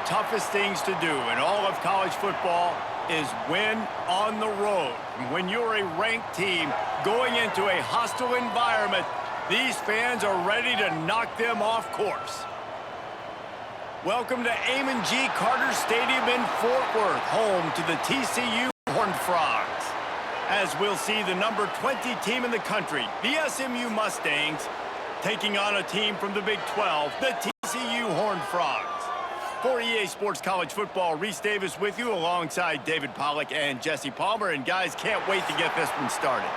toughest things to do in all of college football is win on the road. When you're a ranked team going into a hostile environment, these fans are ready to knock them off course. Welcome to Amon G. Carter Stadium in Fort Worth, home to the TCU Horned Frogs. As we'll see the number 20 team in the country, the SMU Mustangs, taking on a team from the Big 12, the TCU Horned Frogs. For EA Sports College Football, Reese Davis with you alongside David Pollack and Jesse Palmer. And guys, can't wait to get this one started.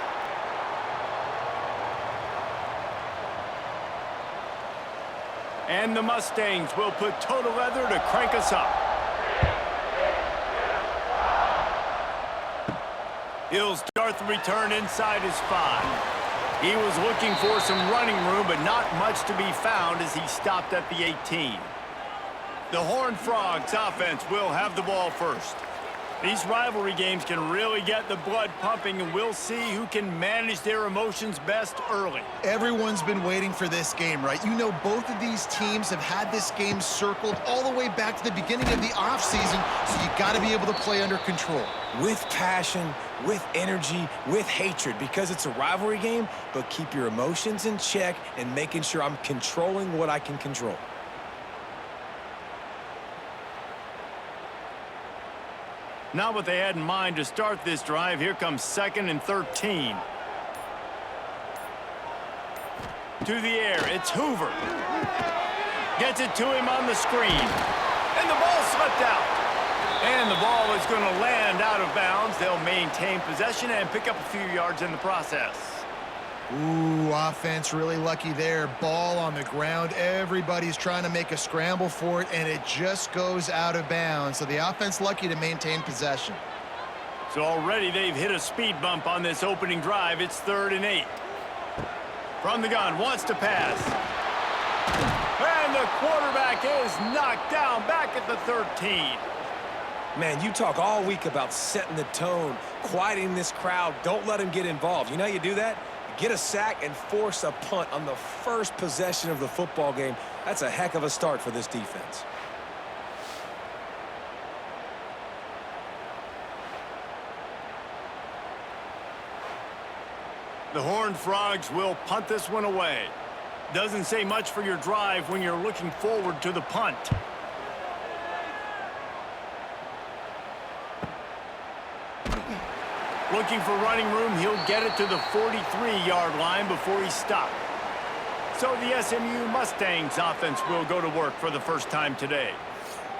And the Mustangs will put total leather to crank us up. He'll start the return inside his 5. He was looking for some running room, but not much to be found as he stopped at the 18. The Horned Frogs offense will have the ball first. These rivalry games can really get the blood pumping, and we'll see who can manage their emotions best early. Everyone's been waiting for this game, right? You know, both of these teams have had this game circled all the way back to the beginning of the offseason, so you got to be able to play under control. With passion, with energy, with hatred, because it's a rivalry game, but keep your emotions in check and making sure I'm controlling what I can control. Not what they had in mind to start this drive. Here comes 2nd and 13. To the air, it's Hoover. Gets it to him on the screen. And the ball slipped out. And the ball is going to land out of bounds. They'll maintain possession and pick up a few yards in the process. Ooh, offense really lucky there. Ball on the ground. Everybody's trying to make a scramble for it, and it just goes out of bounds. So the offense lucky to maintain possession. So already they've hit a speed bump on this opening drive. It's 3rd and 8. From the gun, wants to pass. And the quarterback is knocked down back at the 13. Man, you talk all week about setting the tone, quieting this crowd. Don't let them get involved. You know how you do that? Get a sack and force a punt on the first possession of the football game. That's a heck of a start for this defense. The Horned Frogs will punt this one away. Doesn't say much for your drive when you're looking forward to the punt. Looking for running room, he'll get it to the 43-yard line before he stopped. So the SMU Mustangs offense will go to work for the first time today.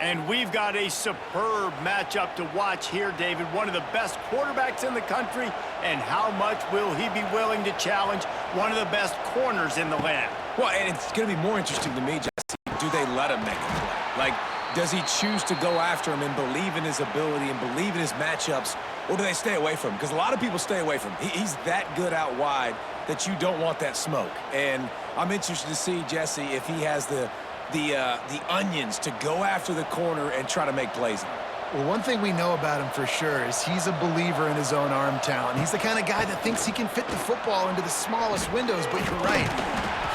And we've got a superb matchup to watch here, David. One of the best quarterbacks in the country, and how much will he be willing to challenge one of the best corners in the land? Well, and it's going to be more interesting to me, Jesse, do they let him make a play? Like, does he choose to go after him and believe in his ability and believe in his matchups, or do they stay away from him? Because a lot of people stay away from him. He's that good out wide that you don't want that smoke. And I'm interested to see, Jesse, if he has the onions to go after the corner and try to make plays on him. Well, one thing we know about him for sure is he's a believer in his own arm talent. He's the kind of guy that thinks he can fit the football into the smallest windows, but you're right.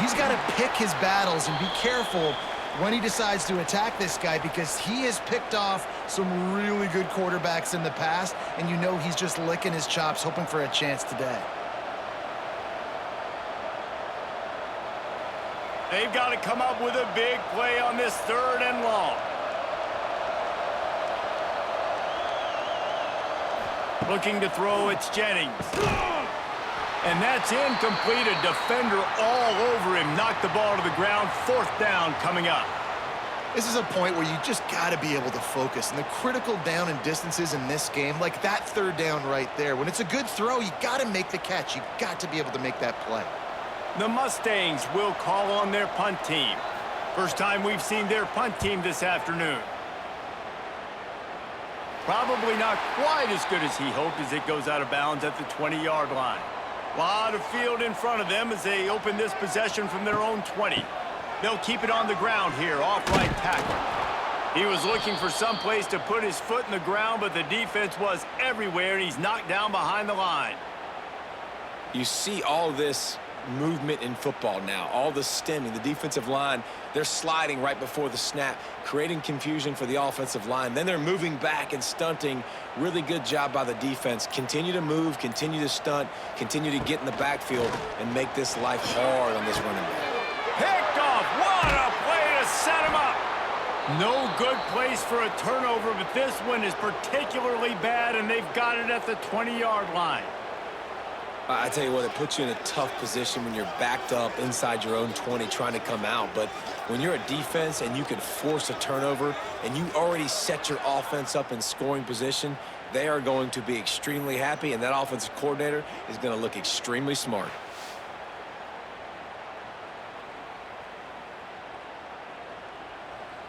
He's got to pick his battles and be careful when he decides to attack this guy, because he has picked off some really good quarterbacks in the past, and you know he's just licking his chops hoping for a chance today. They've got to come up with a big play on this 3rd and long. Looking to throw, it's Jennings. And that's incomplete. A defender all over him. Knocked the ball to the ground. 4th down coming up. This is a point where you just got to be able to focus. And the critical down and distances in this game, like that 3rd down right there, when it's a good throw, you got to make the catch. You got to be able to make that play. The Mustangs will call on their punt team. First time we've seen their punt team this afternoon. Probably not quite as good as he hoped as it goes out of bounds at the 20-yard line. A lot of field in front of them as they open this possession from their own 20. They'll keep it on the ground here, off right tackle. He was looking for some place to put his foot in the ground, but the defense was everywhere, and he's knocked down behind the line. You see all this movement in football now. All the stemming, the defensive line, they're sliding right before the snap, creating confusion for the offensive line. Then they're moving back and stunting. Really good job by the defense. Continue to move, continue to stunt, continue to get in the backfield and make this life hard on this running back. Picked off. What a play to set him up. No good place for a turnover, but this one is particularly bad, and they've got it at the 20-yard line. I tell you what, it puts you in a tough position when you're backed up inside your own 20 trying to come out. But when you're a defense and you can force a turnover and you already set your offense up in scoring position, they are going to be extremely happy, and that offensive coordinator is going to look extremely smart.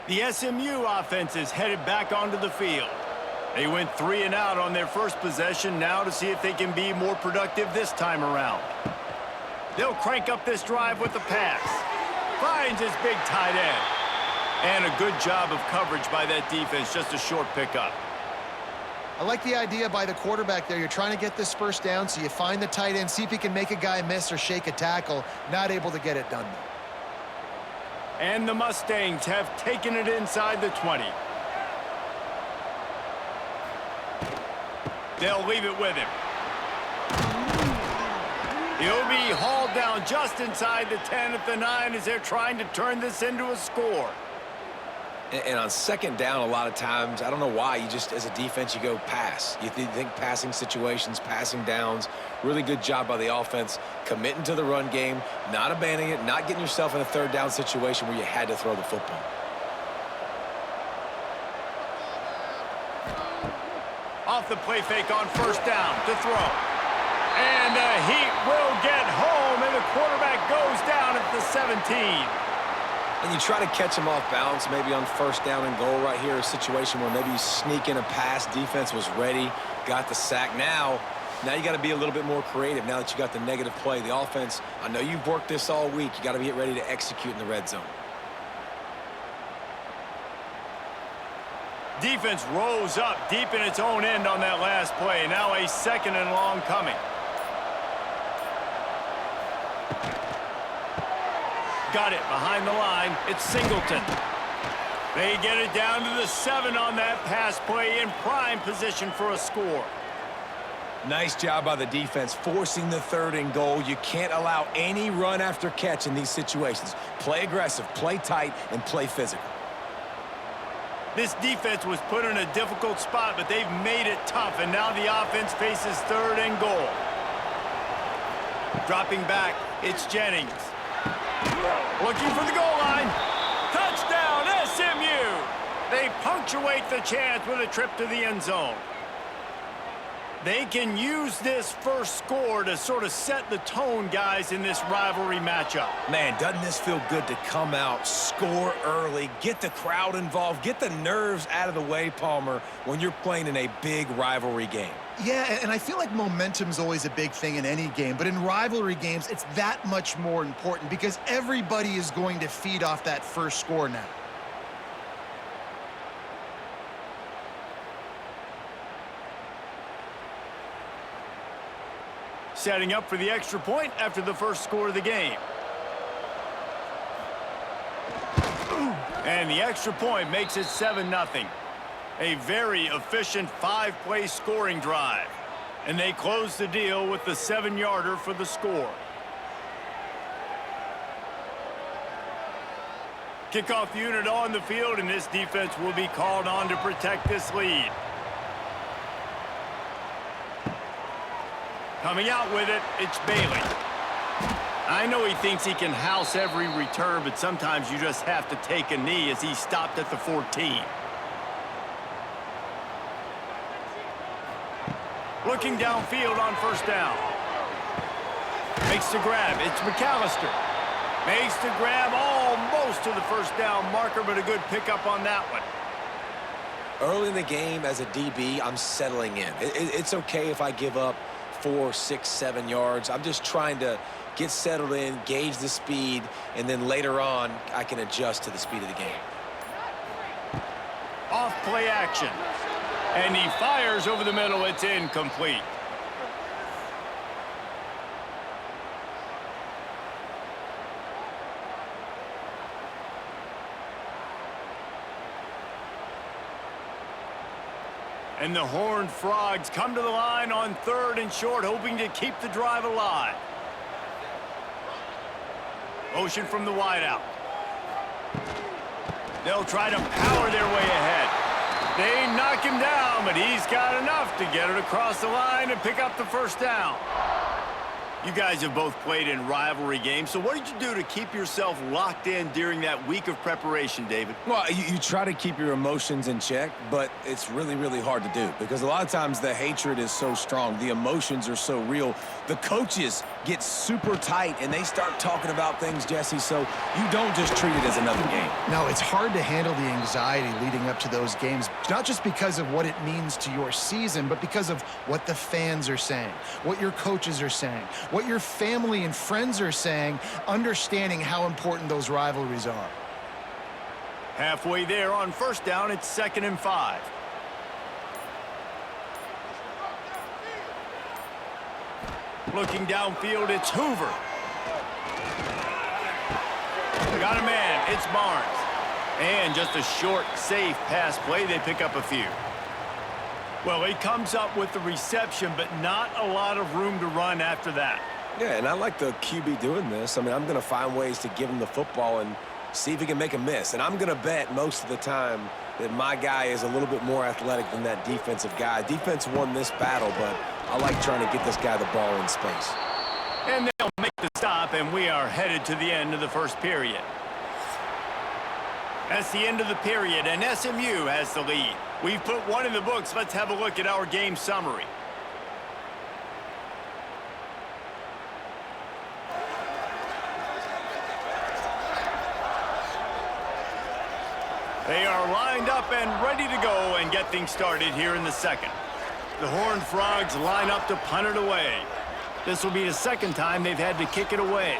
The SMU offense is headed back onto the field. They went 3 and out on their first possession now to see if they can be more productive this time around. They'll crank up this drive with the pass. Finds his big tight end. And a good job of coverage by that defense, just a short pickup. I like the idea by the quarterback there. You're trying to get this first down, so you find the tight end, see if he can make a guy miss or shake a tackle. Not able to get it done, though. And the Mustangs have taken it inside the 20. They'll leave it with him. He'll be hauled down just inside the 10 at the 9 as they're trying to turn this into a score. And on second down, a lot of times, I don't know why, you just, as a defense, you go pass. You think passing situations, passing downs. Really good job by the offense, committing to the run game, not abandoning it, not getting yourself in a third down situation where you had to throw the football. Off the play fake on first down to throw. And the heat will get home, and the quarterback goes down at the 17. And you try to catch him off balance, maybe on first down and goal right here, a situation where maybe you sneak in a pass, defense was ready, got the sack. Now you got to be a little bit more creative now that you got the negative play. The offense, I know you've worked this all week. You got to get ready to execute in the red zone. Defense rose up deep in its own end on that last play. Now a second and long coming. Got it behind the line. It's Singleton. They get it down to the 7 on that pass play, in prime position for a score. Nice job by the defense forcing the 3rd and goal. You can't allow any run after catch in these situations. Play aggressive, play tight, and play physical. This defense was put in a difficult spot, but they've made it tough, and now the offense faces 3rd and goal. Dropping back, it's Jennings. Looking for the goal line. Touchdown, SMU! They punctuate the chance with a trip to the end zone. They can use this first score to sort of set the tone, guys, in this rivalry matchup. Man, doesn't this feel good to come out, score early, get the crowd involved, get the nerves out of the way, Palmer, when you're playing in a big rivalry game? Yeah, and I feel like momentum's always a big thing in any game, but in rivalry games, it's that much more important because everybody is going to feed off that first score now. Setting up for the extra point after the first score of the game. And the extra point makes it 7-0. A very efficient 5-play scoring drive. And they close the deal with the 7-yarder for the score. Kickoff unit on the field, and this defense will be called on to protect this lead. Coming out with it, it's Bailey. I know he thinks he can house every return, but sometimes you just have to take a knee as he stopped at the 14. Looking downfield on first down. Makes the grab. It's McAllister. Makes the grab almost to the first down marker, but a good pickup on that one. Early in the game, as a DB, I'm settling in. It's okay if I give up 4, 6, 7 yards. I'm just trying to get settled in, gauge the speed, and then later on, I can adjust to the speed of the game. Off play action. And he fires over the middle. It's incomplete. And the Horned Frogs come to the line on 3rd and short, hoping to keep the drive alive. Motion from the wideout. They'll try to power their way ahead. They knock him down, but he's got enough to get it across the line and pick up the first down. You guys have both played in rivalry games, so what did you do to keep yourself locked in during that week of preparation, David? Well, you try to keep your emotions in check, but it's really, really hard to do because a lot of times the hatred is so strong. The emotions are so real. The coaches get super tight, and they start talking about things, Jesse, so you don't just treat it as another game. No, it's hard to handle the anxiety leading up to those games, not just because of what it means to your season, but because of what the fans are saying, what your coaches are saying, what your family and friends are saying, understanding how important those rivalries are. Halfway there on first down, it's 2nd and 5. Looking downfield, it's Hoover. Got a man, it's Barnes. And just a short, safe pass play, they pick up a few. Well, he comes up with the reception, but not a lot of room to run after that. Yeah, and I like the QB doing this. I mean, I'm going to find ways to give him the football and see if he can make a miss. And I'm going to bet most of the time that my guy is a little bit more athletic than that defensive guy. Defense won this battle, but I like trying to get this guy the ball in space. And they'll make the stop, and we are headed to the end of the first period. That's the end of the period, and SMU has the lead. We've put one in the books. Let's have a look at our game summary. They are lined up and ready to go and get things started here in the second. The Horned Frogs line up to punt it away. This will be the second time they've had to kick it away.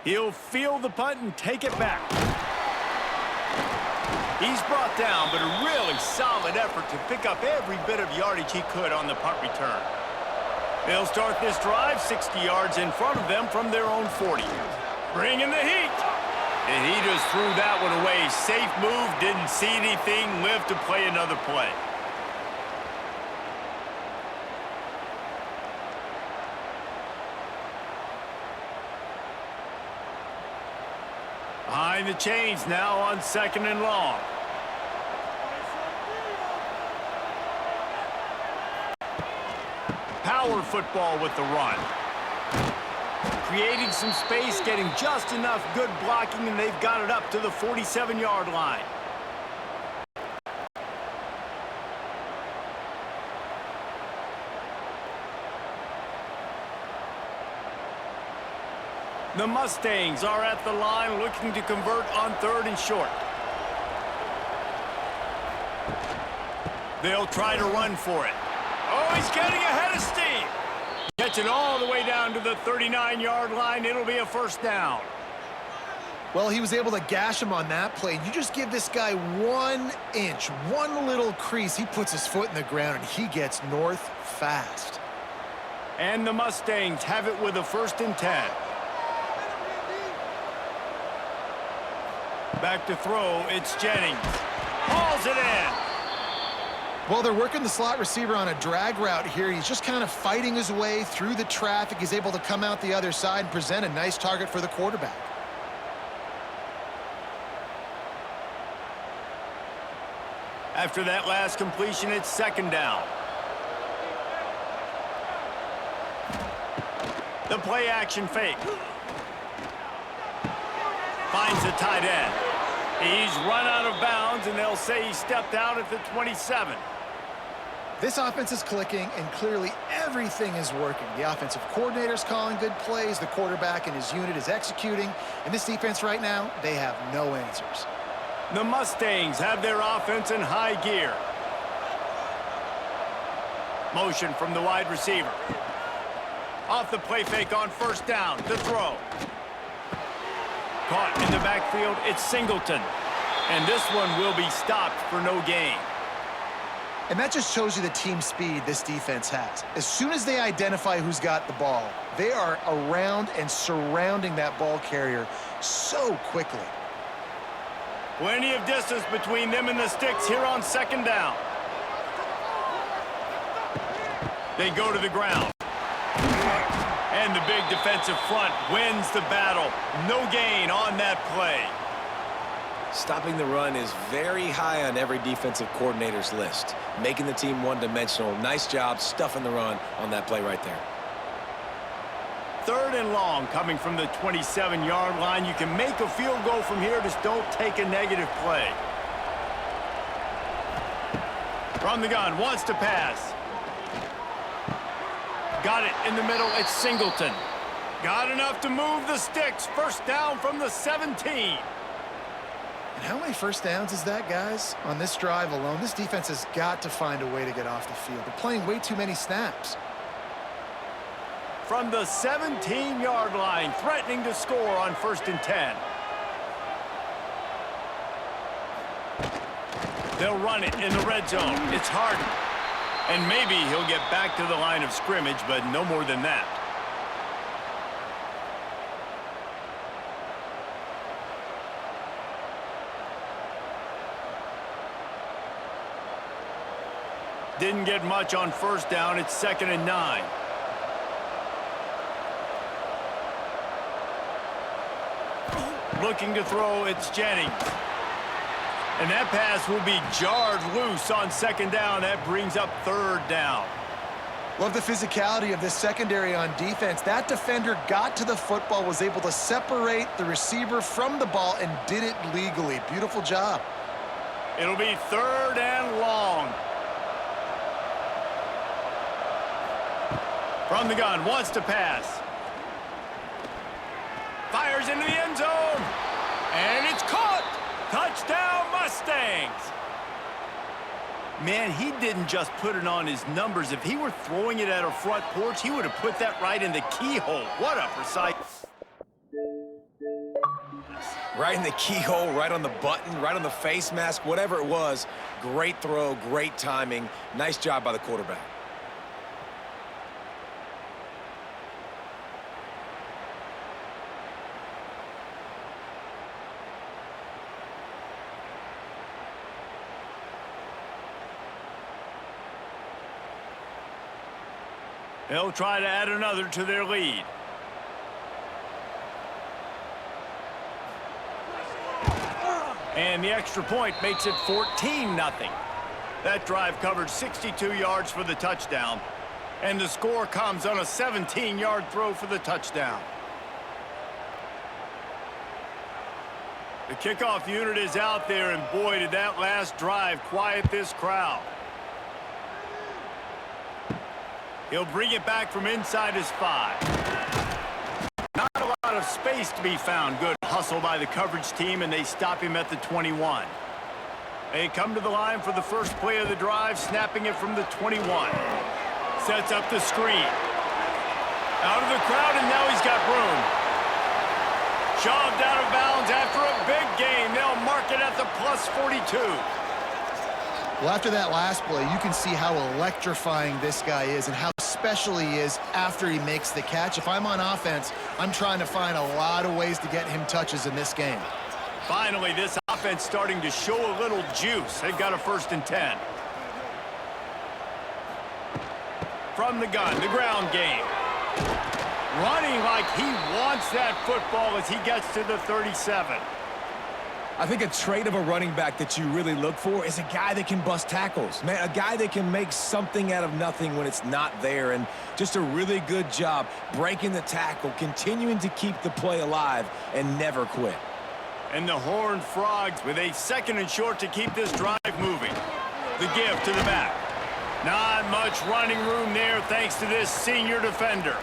He'll field the punt and take it back. He's brought down, but a really solid effort to pick up every bit of yardage he could on the punt return. They'll start this drive 60 yards in front of them from their own 40. Bringing the heat. And he just threw that one away. Safe move, didn't see anything, lived to play another play. Behind the chains now on 2nd and long. Power football with the run. Creating some space, getting just enough good blocking, and they've got it up to the 47-yard line. The Mustangs are at the line looking to convert on 3rd and short. They'll try to run for it. Oh, he's getting ahead of steam. Gets it all the way down to the 39-yard line. It'll be a first down. Well, he was able to gash him on that play. You just give this guy 1 inch, one little crease. He puts his foot in the ground, and he gets north fast. And the Mustangs have it with a 1st and 10. Back to throw, it's Jennings. Hauls it in. Well, they're working the slot receiver on a drag route here. He's just kind of fighting his way through the traffic. He's able to come out the other side and present a nice target for the quarterback. After that last completion, it's 2nd down. The play action fake. Finds the tight end. He's run out of bounds, and they'll say he stepped out at the 27. This offense is clicking, and clearly everything is working. The offensive coordinator's calling good plays. The quarterback and his unit is executing. And this defense right now, they have no answers. The Mustangs have their offense in high gear. Motion from the wide receiver. Off the play fake on 1st down. The throw. Caught in the backfield, it's Singleton. And this one will be stopped for no gain. And that just shows you the team speed this defense has. As soon as they identify who's got the ball, they are around and surrounding that ball carrier so quickly. Plenty of distance between them and the sticks here on second down. They go to the ground. And the big defensive front wins the battle. No gain on that play. Stopping the run is very high on every defensive coordinator's list. Making the team one-dimensional. Nice job stuffing the run on that play right there. 3rd and long coming from the 27-yard line. You can make a field goal from here, just don't take a negative play. From the gun, wants to pass. Got it in the middle, it's Singleton. Got enough to move the sticks. First down from the 17. And how many first downs is that, guys? On this drive alone, this defense has got to find a way to get off the field. They're playing way too many snaps. From the 17-yard line, threatening to score on 1st and 10. They'll run it in the red zone. It's Harden. And maybe he'll get back to the line of scrimmage, but no more than that. Didn't get much on 1st down. It's 2nd and 9. Looking to throw, it's Jennings. And that pass will be jarred loose on 2nd down. That brings up 3rd down. Love the physicality of this secondary on defense. That defender got to the football, was able to separate the receiver from the ball, and did it legally. Beautiful job. It'll be 3rd and long. From the gun, wants to pass. Fires into the end zone. And it's caught. Touchdown, Mustangs. Man, he didn't just put it on his numbers. If he were throwing it at a front porch, he would have put that right in the keyhole. What a precise... Right in the keyhole, right on the button, right on the face mask, whatever it was. Great throw, great timing. Nice job by the quarterback. They'll try to add another to their lead. And the extra point makes it 14-0. That drive covered 62 yards for the touchdown. And the score comes on a 17-yard throw for the touchdown. The kickoff unit is out there, and boy, did that last drive quiet this crowd. He'll bring it back from inside his 5. Not a lot of space to be found. Good hustle by the coverage team, and they stop him at the 21. They come to the line for the first play of the drive, snapping it from the 21. Sets up the screen. Out of the crowd, and now he's got room. Shoved out of bounds after a big gain. They'll mark it at the plus 42. Well, after that last play, you can see how electrifying this guy is and how special he is after he makes the catch. If I'm on offense, I'm trying to find a lot of ways to get him touches in this game. Finally, this offense starting to show a little juice. They've got a 1st and 10. From the gun, the ground game. Running like he wants that football as he gets to the 37. I think a trait of a running back that you really look for is a guy that can bust tackles. Man, a guy that can make something out of nothing when it's not there. And just a really good job breaking the tackle, continuing to keep the play alive, and never quit. And the Horned Frogs with a 2nd and short to keep this drive moving. The give to the back. Not much running room there thanks to this senior defender.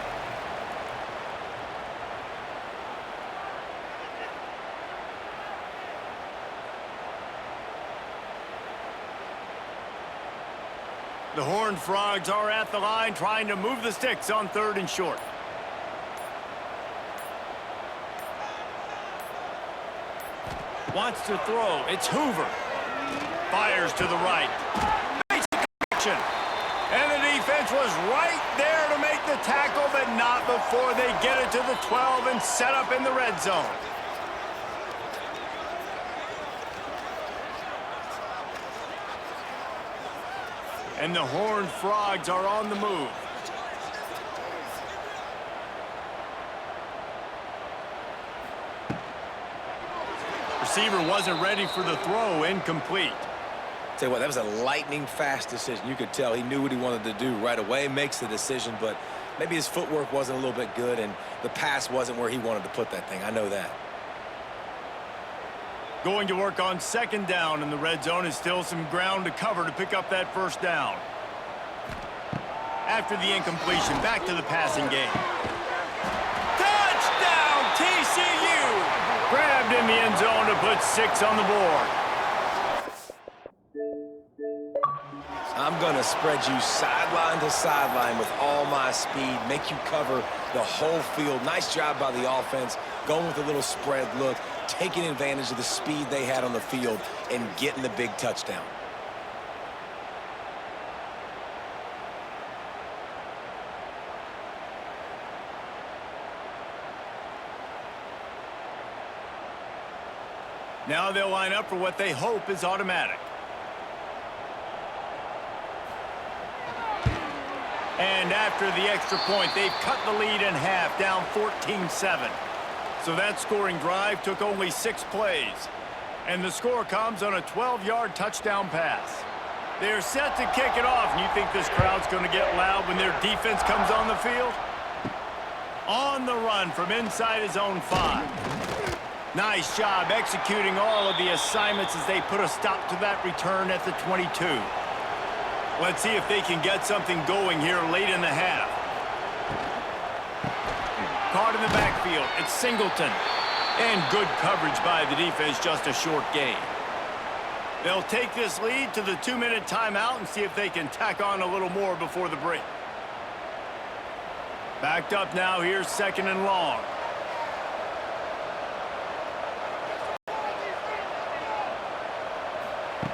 The Horned Frogs are at the line trying to move the sticks on 3rd and short. Wants to throw. It's Hoover. Fires to the right. Nice connection. And the defense was right there to make the tackle, but not before they get it to the 12 and set up in the red zone. And the Horned Frogs are on the move. Receiver wasn't ready for the throw, incomplete. Tell you what, that was a lightning-fast decision. You could tell he knew what he wanted to do right away, makes the decision, but maybe his footwork wasn't a little bit good, and the pass wasn't where he wanted to put that thing. I know that. Going to work on second down in the red zone is still some ground to cover to pick up that first down. After the incompletion, back to the passing game. Touchdown, TCU! Grabbed in the end zone to put 6 on the board. I'm going to spread you sideline to sideline with all my speed, make you cover the whole field. Nice job by the offense, going with a little spread look, taking advantage of the speed they had on the field and getting the big touchdown. Now they'll line up for what they hope is automatic. And after the extra point, they've cut the lead in half, down 14-7. So that scoring drive took only 6 plays. And the score comes on a 12-yard touchdown pass. They're set to kick it off, and you think this crowd's going to get loud when their defense comes on the field? On the run from inside his own 5. Nice job executing all of the assignments as they put a stop to that return at the 22. Let's see if they can get something going here late in the half. Caught in the backfield. It's Singleton. And good coverage by the defense, just a short gain. They'll take this lead to the 2-minute timeout and see if they can tack on a little more before the break. Backed up now, here's 2nd and long.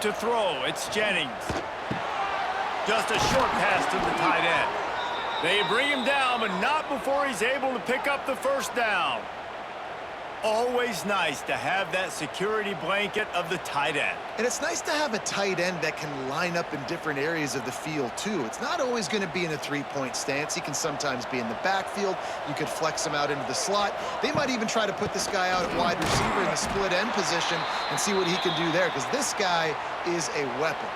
To throw, it's Jennings. Just a short pass to the tight end. They bring him down, but not before he's able to pick up the first down. Always nice to have that security blanket of the tight end. And it's nice to have a tight end that can line up in different areas of the field, too. It's not always going to be in a 3-point stance. He can sometimes be in the backfield. You could flex him out into the slot. They might even try to put this guy out at wide receiver in the split end position and see what he can do there, because this guy is a weapon.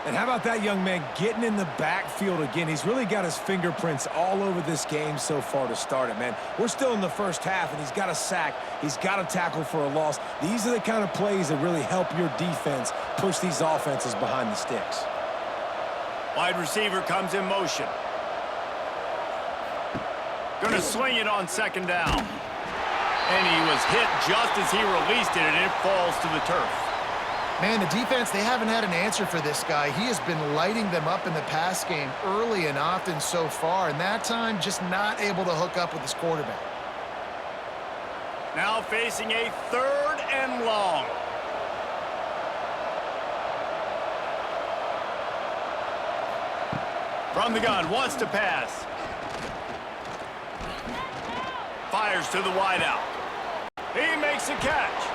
And how about that young man getting in the backfield again? He's really got his fingerprints all over this game so far to start it, man. We're still in the first half, and he's got a sack. He's got a tackle for a loss. These are the kind of plays that really help your defense push these offenses behind the sticks. Wide receiver comes in motion. Going to sling it on 2nd down. And he was hit just as he released it, and it falls to the turf. Man, the defense, they haven't had an answer for this guy. He has been lighting them up in the pass game early and often so far, and that time just not able to hook up with his quarterback. Now facing a 3rd and long. From the gun, wants to pass. Fires to the wideout. He makes a catch.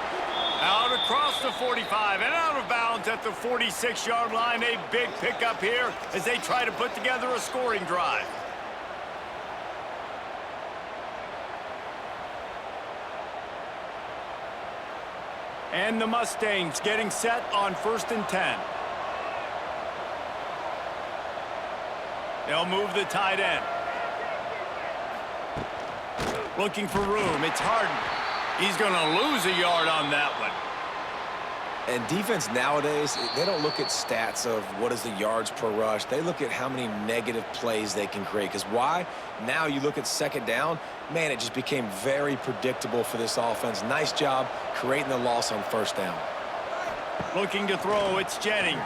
Out across the 45 and out of bounds at the 46-yard line. A big pickup here as they try to put together a scoring drive. And the Mustangs getting set on 1st and 10. They'll move the tight end. Looking for room. It's Harden. He's going to lose a yard on that one. And defense nowadays, they don't look at stats of what is the yards per rush. They look at how many negative plays they can create. Because why? Now you look at 2nd down, man, it just became very predictable for this offense. Nice job creating the loss on 1st down. Looking to throw, it's Jennings.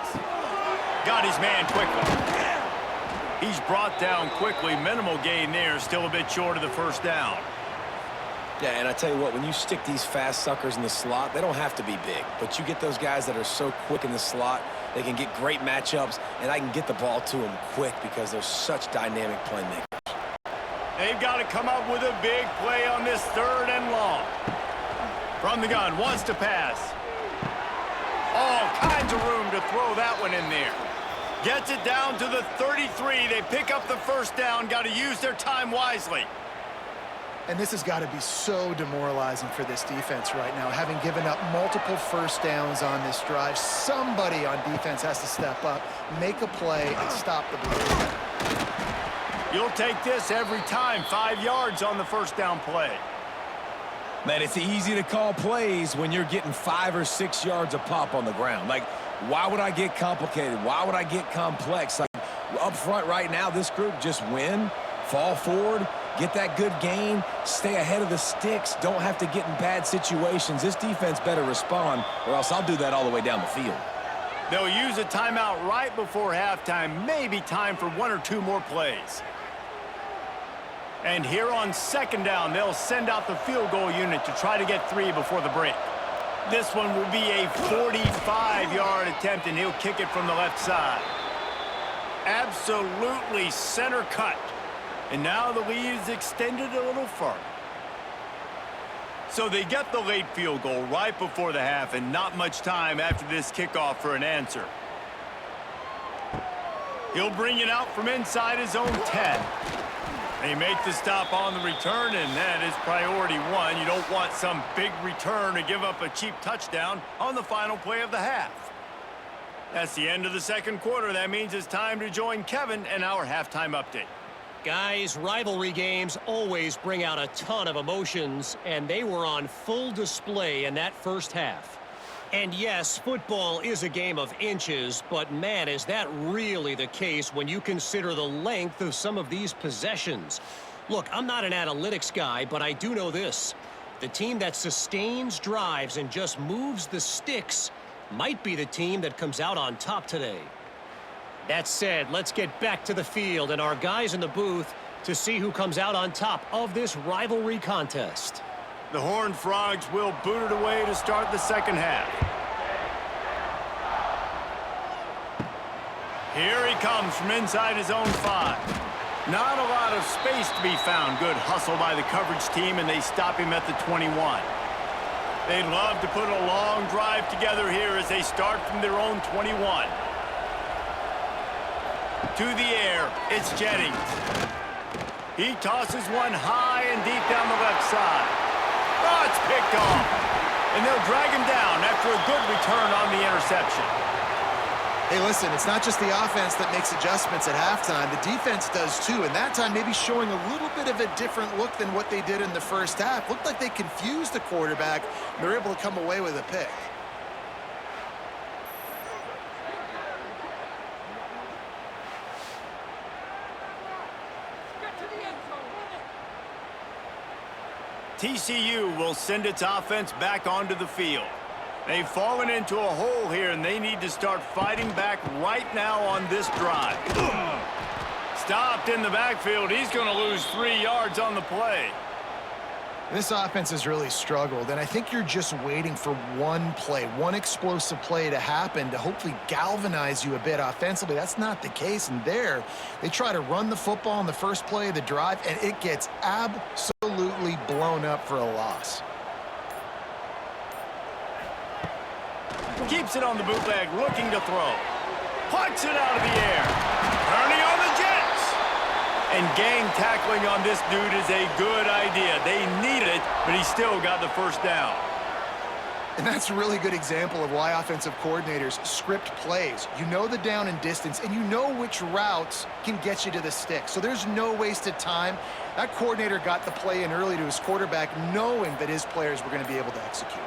Got his man quickly. He's brought down quickly. Minimal gain there, still a bit short of the 1st down. Yeah, and I tell you what, when you stick these fast suckers in the slot, they don't have to be big. But you get those guys that are so quick in the slot, they can get great matchups, and I can get the ball to them quick because they're such dynamic playmakers. They've got to come up with a big play on this 3rd and long. From the gun, wants to pass. All kinds of room to throw that one in there. Gets it down to the 33. They pick up the first down. Got to use their time wisely. And this has got to be so demoralizing for this defense right now, having given up multiple first downs on this drive. Somebody on defense has to step up, make a play, and stop the bleeding. You'll take this every time. 5 yards on the first down play. Man, it's easy to call plays when you're getting 5 or 6 yards a pop on the ground. Like, why would I get complicated? Why would I get complex? Like, up front right now, this group just win, fall forward, get that good gain, stay ahead of the sticks, don't have to get in bad situations. This defense better respond, or else I'll do that all the way down the field. They'll use a timeout right before halftime, maybe time for 1 or 2 more plays. And here on second down, they'll send out the field goal unit to try to get 3 before the break. This one will be a 45-yard attempt, and he'll kick it from the left side. Absolutely center cut. And now the lead is extended a little further. So they get the late field goal right before the half, and not much time after this kickoff for an answer. He'll bring it out from inside his own 10. They make the stop on the return, and that is priority 1. You don't want some big return to give up a cheap touchdown on the final play of the half. That's the end of the second quarter. That means it's time to join Kevin and our halftime update. Guys, rivalry games always bring out a ton of emotions, and they were on full display in that first half. And yes, football is a game of inches, but man, is that really the case when you consider the length of some of these possessions. Look, I'm not an analytics guy, but I do know this. The team that sustains drives and just moves the sticks might be the team that comes out on top today. That said, let's get back to the field and our guys in the booth to see who comes out on top of this rivalry contest. The Horned Frogs will boot it away to start the second half. Here he comes from inside his own 5. Not a lot of space to be found. Good hustle by the coverage team, and they stop him at the 21. They'd love to put a long drive together here as they start from their own 21. To the air, it's Jennings. He tosses one high and deep down the left side. Oh, it's picked off. And they'll drag him down after a good return on the interception. Hey, listen, it's not just the offense that makes adjustments at halftime. The defense does too, and that time maybe showing a little bit of a different look than what they did in the first half. Looked like they confused the quarterback. They're able to come away with a pick. TCU will send its offense back onto the field. They've fallen into a hole here, and they need to start fighting back right now on this drive. Stopped in the backfield. He's going to lose 3 yards on the play. This offense has really struggled, and I think you're just waiting for one play, one explosive play to happen to hopefully galvanize you a bit offensively. That's not the case, and there they try to run the football in the first play of the drive, and it gets absolutely blown up for a loss. Keeps it on the bootleg, looking to throw. Plucks it out of the air. Turning on the Jets. And gang tackling on this dude is a good idea. They needed it, but he still got the first down. And that's a really good example of why offensive coordinators script plays. You know the down and distance, and you know which routes can get you to the stick. So there's no wasted time. That coordinator got the play in early to his quarterback, knowing that his players were going to be able to execute.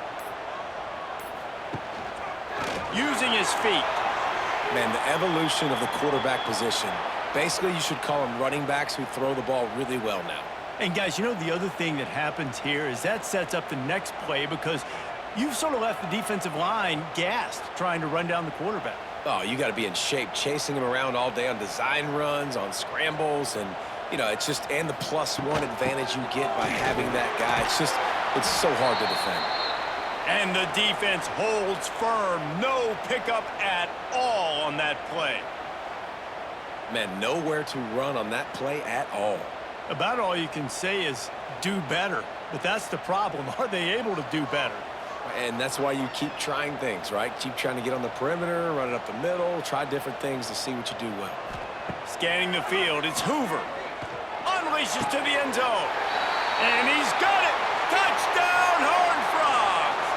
Using his feet. Man, the evolution of the quarterback position. Basically, you should call them running backs who throw the ball really well now. And guys, you know the other thing that happens here is that sets up the next play because you've sort of left the defensive line gassed trying to run down the quarterback. Oh, you got to be in shape, chasing him around all day on design runs, on scrambles, and, you know, it's just, and the +1 advantage you get by having that guy. It's so hard to defend. And the defense holds firm. No pickup at all on that play. Man, nowhere to run on that play at all. About all you can say is do better. But that's the problem. Are they able to do better? And that's why you keep trying things, right? Keep trying to get on the perimeter, run it up the middle, try different things to see what you do well. Scanning the field, it's Hoover. Unleashes to the end zone. And he's got it! Touchdown, Horned Frogs!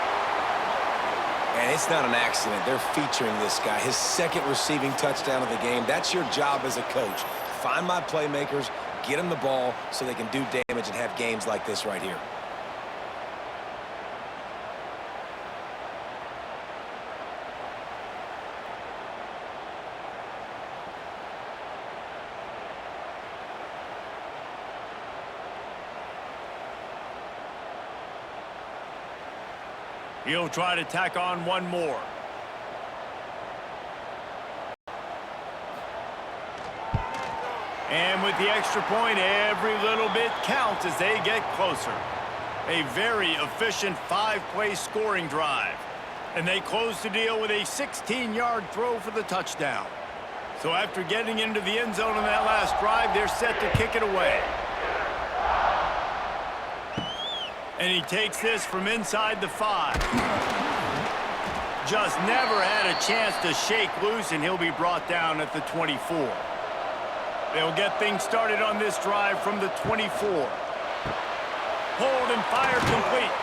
And it's not an accident. They're featuring this guy. His second receiving touchdown of the game. That's your job as a coach. Find my playmakers, get them the ball so they can do damage and have games like this right here. He'll try to tack on one more. And with the extra point, every little bit counts as they get closer. A very efficient 5-play scoring drive. And they close the deal with a 16-yard throw for the touchdown. So after getting into the end zone on that last drive, they're set to kick it away. And he takes this from inside the 5. Just never had a chance to shake loose, and he'll be brought down at the 24. They'll get things started on this drive from the 24. Hold and fire complete.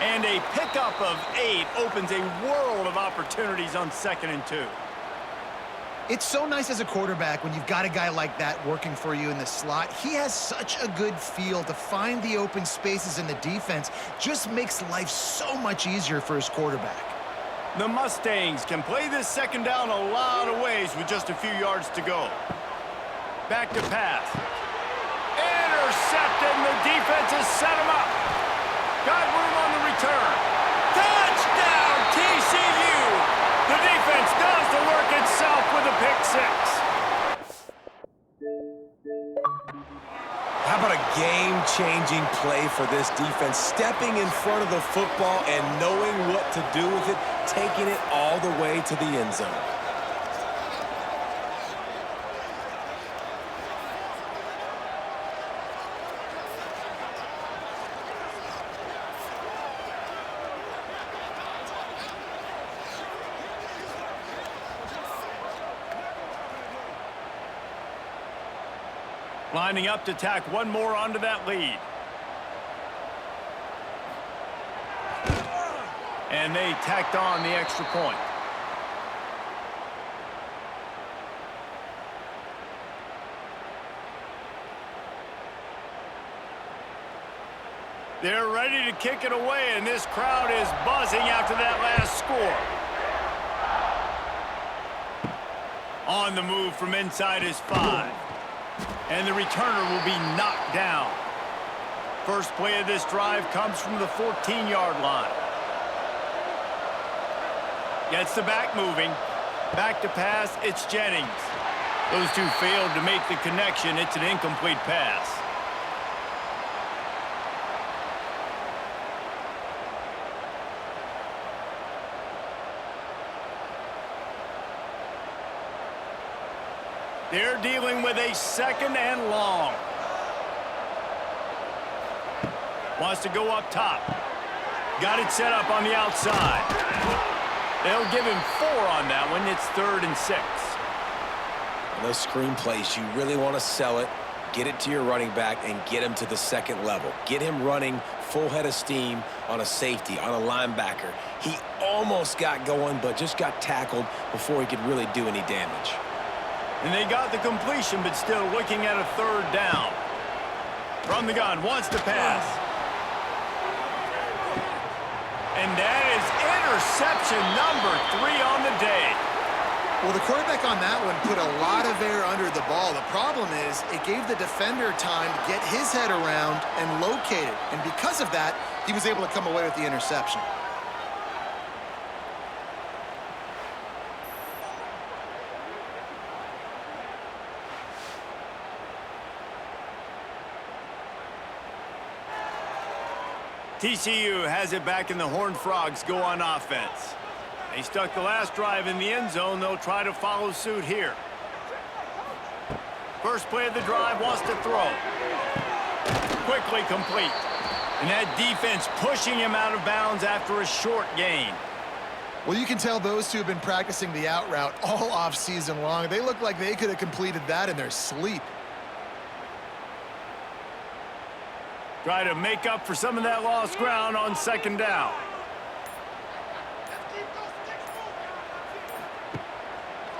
And a pickup of 8 opens a world of opportunities on 2nd and 2. It's so nice as a quarterback when you've got a guy like that working for you in the slot. He has such a good feel to find the open spaces in the defense. Just makes life so much easier for his quarterback. The Mustangs can play this second down a lot of ways with just a few yards to go. Back to pass. Intercepted, and the defense has set him up. Got room on the return. Touchdown, TCU! The defense does the work itself with a pick 6. How about a game-changing play for this defense? Stepping in front of the football and knowing what to do with it, taking it all the way to the end zone. Lining up to tack one more onto that lead. And they tacked on the extra point. They're ready to kick it away, and this crowd is buzzing after that last score. On the move from inside his 5. And the returner will be knocked down. First play of this drive comes from the 14-yard line. Gets the back moving. Back to pass, it's Jennings. Those two failed to make the connection. It's an incomplete pass. They're dealing with a 2nd and long. Wants to go up top. Got it set up on the outside. They'll give him 4 on that one. It's 3rd and 6. On those screen plays, you really want to sell it, get it to your running back, and get him to the 2nd level. Get him running full head of steam on a safety, on a linebacker. He almost got going, but just got tackled before he could really do any damage. And they got the completion, but still looking at a 3rd down. From the gun, wants to pass. And that is interception number 3 on the day. Well, the quarterback on that one put a lot of air under the ball. The problem is it gave the defender time to get his head around and locate it. And because of that, he was able to come away with the interception. TCU has it back, and the Horned Frogs go on offense. They stuck the last drive in the end zone. They'll try to follow suit here. First play of the drive, wants to throw. Quickly complete. And that defense pushing him out of bounds after a short gain. Well, you can tell those two have been practicing the out route all off season long. They look like they could have completed that in their sleep. Try to make up for some of that lost ground on second down.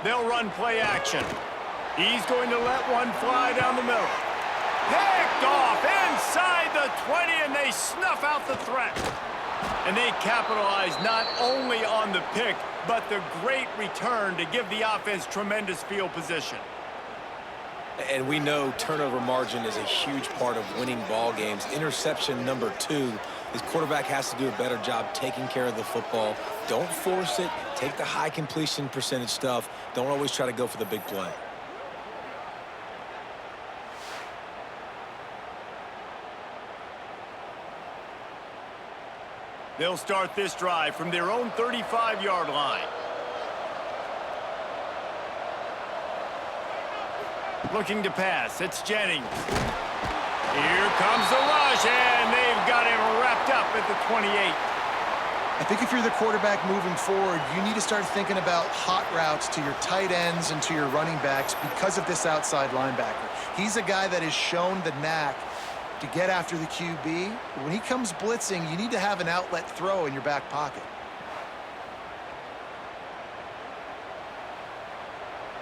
They'll run play action. He's going to let one fly down the middle. Picked off inside the 20, and they snuff out the threat. And they capitalize not only on the pick, but the great return to give the offense tremendous field position. And we know turnover margin is a huge part of winning ball games. Interception number 2. His quarterback has to do a better job taking care of the football. Don't force it. Take the high completion percentage stuff. Don't always try to go for the big play. They'll start this drive from their own 35-yard line. Looking to pass. It's Jennings. Here comes the rush, and they've got him wrapped up at the 28. I think if you're the quarterback moving forward, you need to start thinking about hot routes to your tight ends and to your running backs because of this outside linebacker. He's a guy that has shown the knack to get after the QB. When he comes blitzing, you need to have an outlet throw in your back pocket.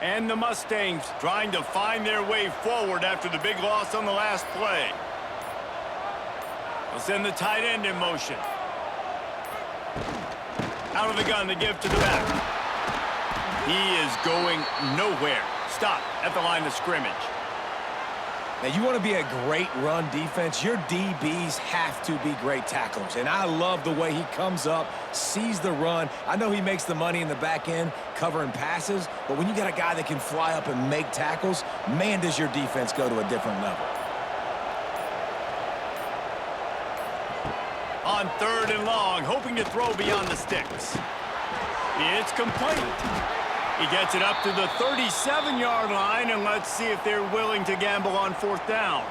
And the Mustangs trying to find their way forward after the big loss on the last play. They'll send the tight end in motion. Out of the gun to give to the back. He is going nowhere. Stop at the line of scrimmage. Now, you want to be a great run defense, your DBs have to be great tacklers. And I love the way he comes up, sees the run. I know he makes the money in the back end covering passes, but when you got a guy that can fly up and make tackles, man, does your defense go to a different level. On 3rd and long, hoping to throw beyond the sticks. It's complete. He gets it up to the 37-yard line, and let's see if they're willing to gamble on 4th down.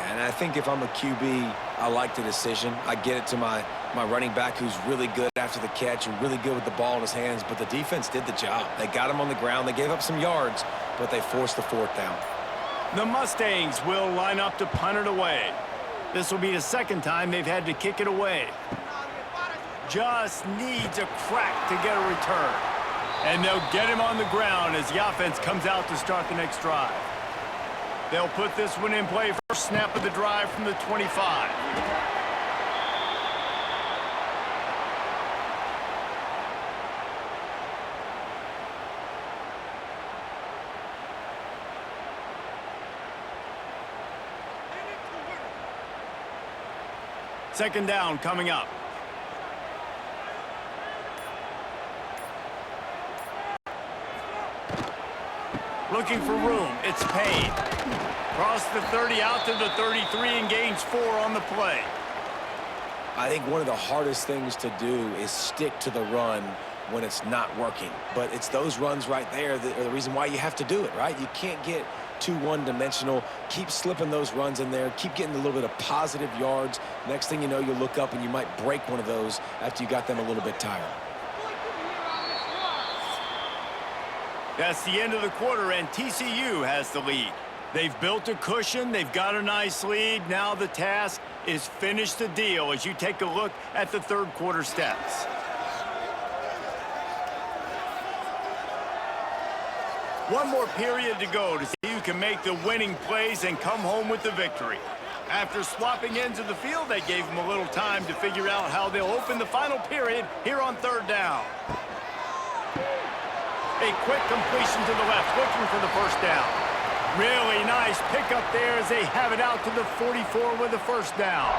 And I think if I'm a QB, I like the decision. I get it to my running back who's really good after the catch and really good with the ball in his hands, but the defense did the job. They got him on the ground. They gave up some yards, but they forced the 4th down. The Mustangs will line up to punt it away. This will be the 2nd time they've had to kick it away. Just needs a crack to get a return. And they'll get him on the ground as the offense comes out to start the next drive. They'll put this one in play first snap of the drive from the 25. Second down coming up. Looking for room. It's Payne. Cross the 30 out to the 33 and gains 4 on the play. I think one of the hardest things to do is stick to the run when it's not working. But it's those runs right there that are the reason why you have to do it, right? You can't get too one-dimensional. Keep slipping those runs in there. Keep getting a little bit of positive yards. Next thing you know, you'll look up and you might break one of those after you got them a little bit tired. That's the end of the quarter, and TCU has the lead. They've built a cushion. They've got a nice lead. Now the task is finish the deal as you take a look at the 3rd quarter stats. One more period to go to see who can make the winning plays and come home with the victory. After swapping ends of the field, they gave them a little time to figure out how they'll open the final period here on 3rd down. A quick completion to the left, looking for the first down. Really nice pickup there as they have it out to the 44 with the first down.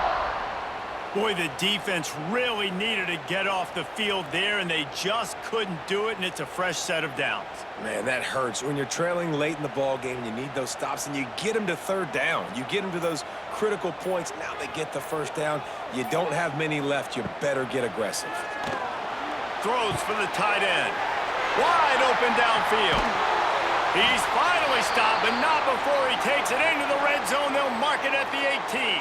Boy, the defense really needed to get off the field there, and they just couldn't do it, and it's a fresh set of downs. Man, that hurts. When you're trailing late in the ball game, you need those stops, and you get them to 3rd down. You get them to those critical points. Now they get the first down. You don't have many left. You better get aggressive. Throws for the tight end. Wide open downfield. He's finally stopped, but not before he takes it into the red zone. They'll mark it at the 18.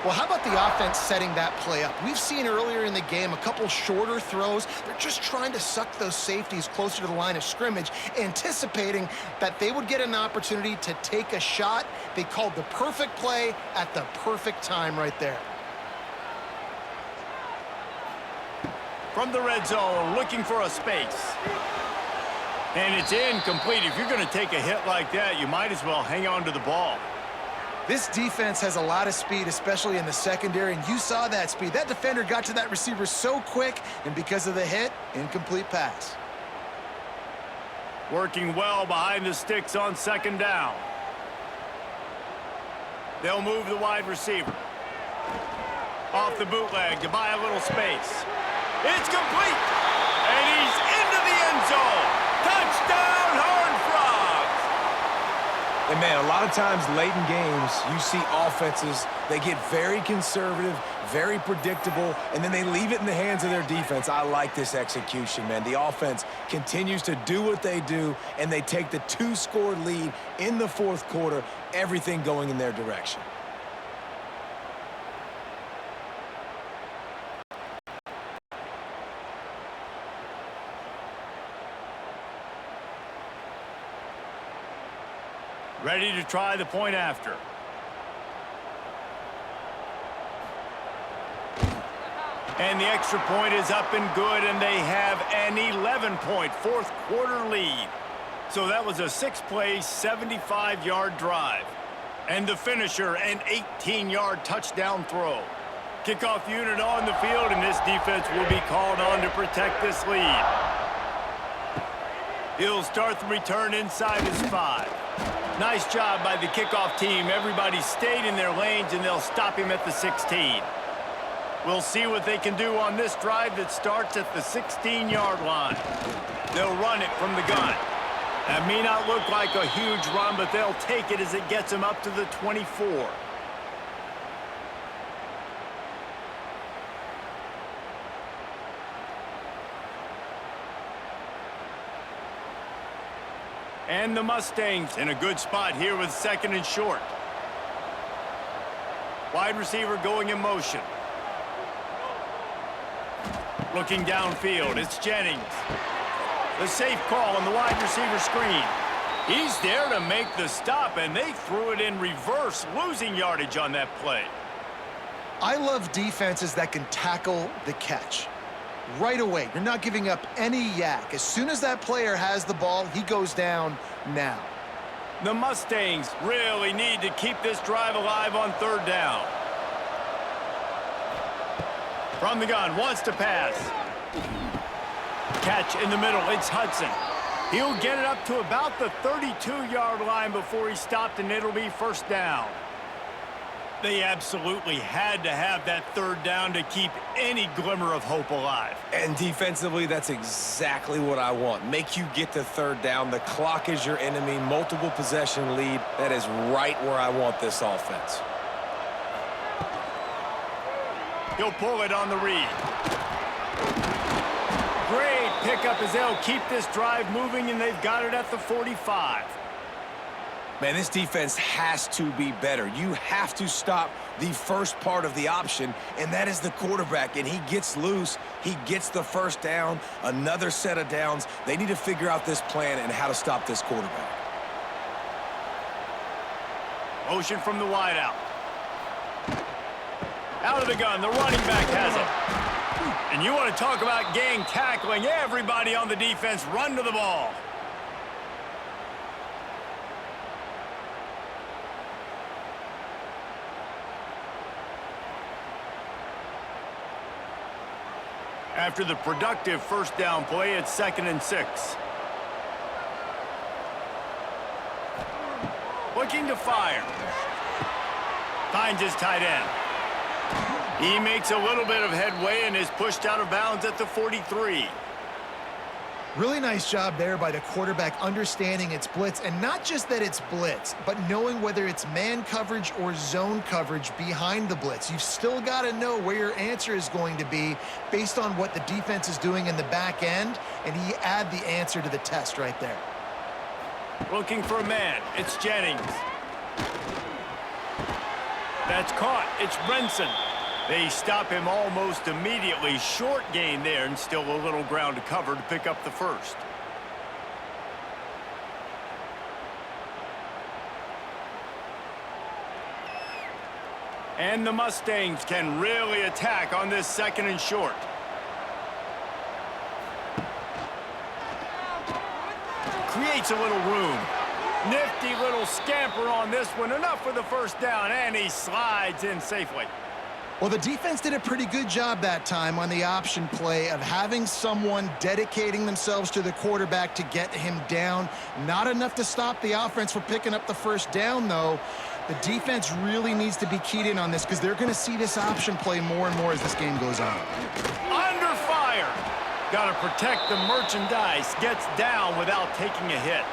Well, how about the offense setting that play up? We've seen earlier in the game a couple shorter throws. They're just trying to suck those safeties closer to the line of scrimmage, anticipating that they would get an opportunity to take a shot. They called the perfect play at the perfect time right there. From the red zone, looking for a space. And it's incomplete. If you're going to take a hit like that, you might as well hang on to the ball. This defense has a lot of speed, especially in the secondary, and you saw that speed. That defender got to that receiver so quick, and because of the hit, incomplete pass. Working well behind the sticks on second down. They'll move the wide receiver. Off the bootleg to buy a little space. It's complete! And he's into the end zone! Touchdown, Horned Frogs! And, man, a lot of times late in games, you see offenses, they get very conservative, very predictable, and then they leave it in the hands of their defense. I like this execution, man. The offense continues to do what they do, and they take the 2-score lead in the fourth quarter, everything going in their direction. Ready to try the point after. And the extra point is up and good, and they have an 11-point fourth quarter lead. So that was a 6-play, 75-yard drive. And the finisher, an 18-yard touchdown throw. Kickoff unit on the field, and this defense will be called on to protect this lead. He'll start the return inside his 5. Nice job by the kickoff team. Everybody stayed in their lanes, and they'll stop him at the 16. We'll see what they can do on this drive that starts at the 16-yard line. They'll run it from the gun. That may not look like a huge run, but they'll take it as it gets them up to the 24. And the Mustangs in a good spot here with second and short. Wide receiver going in motion. Looking downfield, it's Jennings. The safe call on the wide receiver screen. He's there to make the stop, and they threw it in reverse, losing yardage on that play. I love defenses that can tackle the catch. Right away, you're not giving up any yak. As soon as that player has the ball, he goes down now. The Mustangs really need to keep this drive alive on third down. From the gun, wants to pass. Catch in the middle, it's Hudson. He'll get it up to about the 32-yard line before he stopped, and it'll be first down. They absolutely had to have that third down to keep any glimmer of hope alive. And defensively, that's exactly what I want. Make you get the third down. The clock is your enemy. Multiple possession lead. That is right where I want this offense. He'll pull it on the read. Great pickup as they'll keep this drive moving, and they've got it at the 45. Man, this defense has to be better. You have to stop the first part of the option, and that is the quarterback. And he gets loose. He gets the first down, another set of downs. They need to figure out this plan and how to stop this quarterback. Motion from the wideout. Out of the gun, the running back has it. And you want to talk about gang tackling. Everybody on the defense run to the ball. After the productive first down play, it's 2nd and 6. Looking to fire. Finds his tight end. He makes a little bit of headway and is pushed out of bounds at the 43. Really nice job there by the quarterback understanding it's blitz, and not just that it's blitz, but knowing whether it's man coverage or zone coverage behind the blitz. You've still got to know where your answer is going to be based on what the defense is doing in the back end, and he add the answer to the test right there. That's caught. It's Brinson. They stop him almost immediately. Short gain there, and still a little ground to cover to pick up the first. And the Mustangs can really attack on this 2nd and short. Creates a little room. Nifty little scamper on this one. Enough for the first down, and he slides in safely. Well, the defense did a pretty good job that time on the option play of having someone dedicating themselves to the quarterback to get him down. Not enough to stop the offense from picking up the first down, though. The defense really needs to be keyed in on this because they're going to see this option play more and more as this game goes on. Under fire. Got to protect the merchandise. Gets down without taking a hit.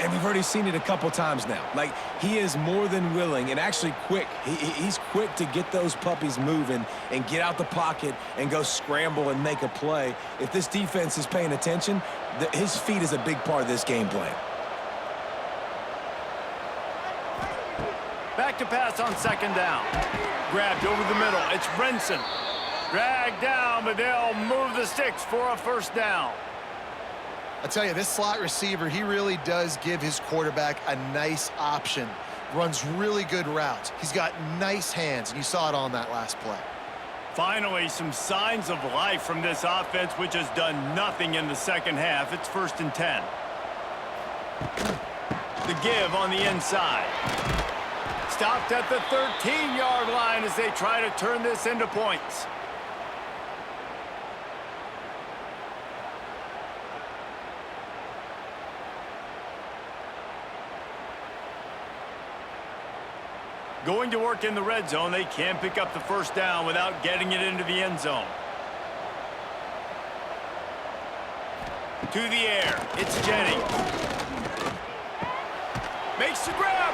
And we've already seen it a couple times now. Like, he is more than willing and actually quick. He's quick to get those puppies moving and get out the pocket and go scramble and make a play. If this defense is paying attention, his feet is a big part of this game plan. Back to pass on 2nd down. Grabbed over the middle. It's Brinson. Dragged down, but they'll move the sticks for a first down. I tell you, this slot receiver, he really does give his quarterback a nice option. Runs really good routes. He's got nice hands, and you saw it on that last play. Finally, some signs of life from this offense, which has done nothing in the 2nd half. It's 1st and 10. The give on the inside. Stopped at the 13-yard line as they try to turn this into points. Going to work in the red zone. They can't pick up the first down without getting it into the end zone. To the air. It's Jennings. Makes the grab.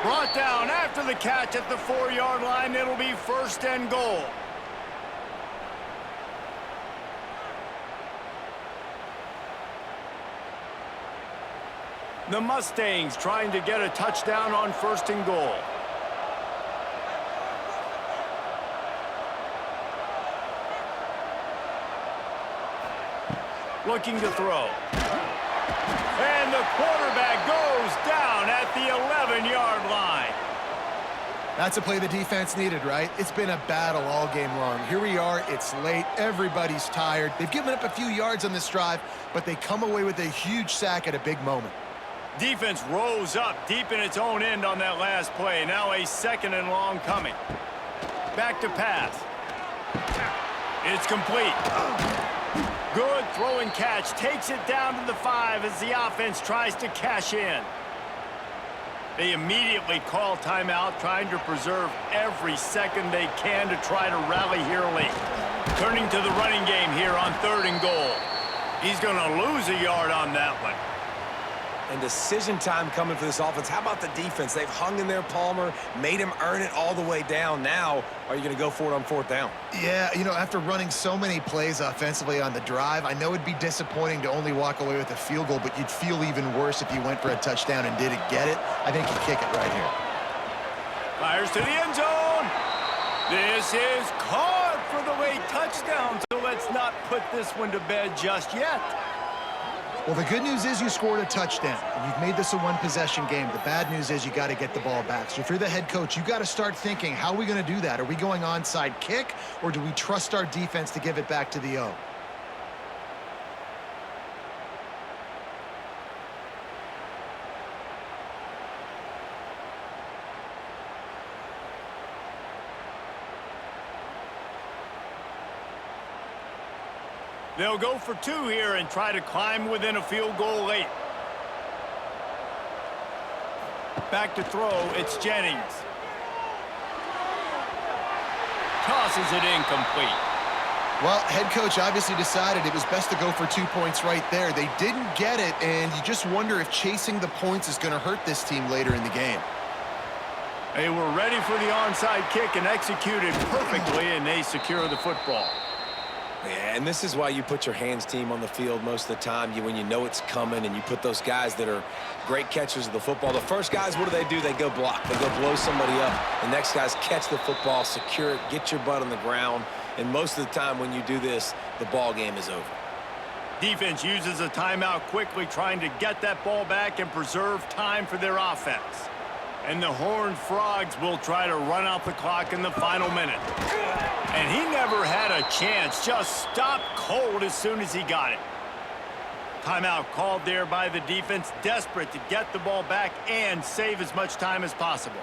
Brought down after the catch at the 4-yard line. It'll be 1st and goal. The Mustangs trying to get a touchdown on 1st and goal. Looking to throw. And the quarterback goes down at the 11-yard line. That's a play the defense needed, right? It's been a battle all game long. Here we are. It's late. Everybody's tired. They've given up a few yards on this drive, but they come away with a huge sack at a big moment. Defense rose up deep in its own end on that last play. Now a 2nd and long coming. Back to pass. It's complete. Good throw and catch. Takes it down to the 5 as the offense tries to cash in. They immediately call timeout, trying to preserve every second they can to try to rally here late. Turning to the running game here on 3rd and goal. He's going to lose a yard on that one. And decision time coming for this offense. How about the defense? They've hung in there, Palmer, made him earn it all the way down. Now, are you going to go for it on 4th down? Yeah, you know, after running so many plays offensively on the drive, I know it'd be disappointing to only walk away with a field goal, but you'd feel even worse if you went for a touchdown and didn't get it. I think you kick it right here. Fires to the end zone. This is caught for the late touchdown, so let's not put this one to bed just yet. Well, the good news is you scored a touchdown, and you've made this a one-possession game. The bad news is you got to get the ball back. So if you're the head coach, you got to start thinking, how are we going to do that? Are we going onside kick, or do we trust our defense to give it back to the O? They'll go for 2 here and try to climb within a field goal late. Back to throw, it's Jennings. Tosses it incomplete. Well, head coach obviously decided it was best to go for 2 points right there. They didn't get it, and you just wonder if chasing the points is going to hurt this team later in the game. They were ready for the onside kick and executed perfectly, and they secure the football. Yeah, and this is why you put your hands team on the field most of the time. When you know it's coming, and you put those guys that are great catchers of the football. The first guys, what do? They go block. They go blow somebody up. The next guys catch the football, secure it, get your butt on the ground. And most of the time when you do this, the ball game is over. Defense uses a timeout quickly, trying to get that ball back and preserve time for their offense. And the Horned Frogs will try to run out the clock in the final minute. And he never had a chance, just stopped cold as soon as he got it. Timeout called there by the defense, desperate to get the ball back and save as much time as possible.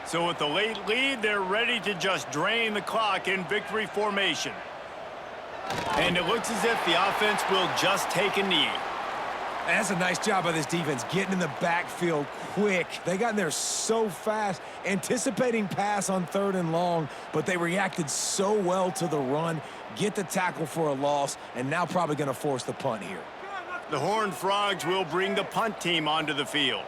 So with the late lead, they're ready to just drain the clock in victory formation. And it looks as if the offense will just take a knee. That's a nice job by this defense, getting in the backfield quick. They got in there so fast, anticipating pass on 3rd and long, but they reacted so well to the run, get the tackle for a loss, and now probably going to force the punt here. The Horned Frogs will bring the punt team onto the field.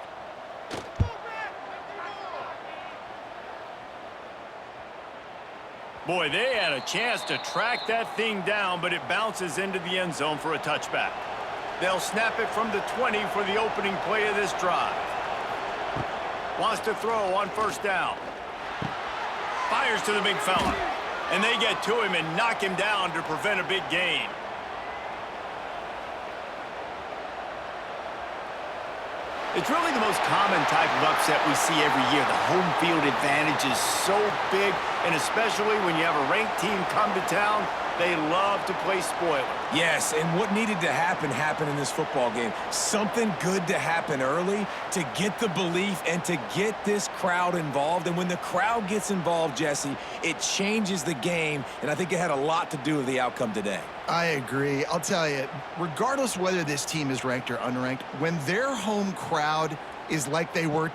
Boy, they had a chance to track that thing down, but it bounces into the end zone for a touchback. They'll snap it from the 20 for the opening play of this drive. Wants to throw on 1st down. Fires to the big fella. And they get to him and knock him down to prevent a big gain. It's really the most common type of upset we see every year. The home field advantage is so big, and especially when you have a ranked team come to town, they love to play spoiler. Yes, and what needed to happen happened in this football game. Something good to happen early to get the belief and to get this crowd involved. And when the crowd gets involved, Jesse, it changes the game, and I think it had a lot to do with the outcome today. I agree. I'll tell you, regardless whether this team is ranked or unranked, when their home crowd is like they were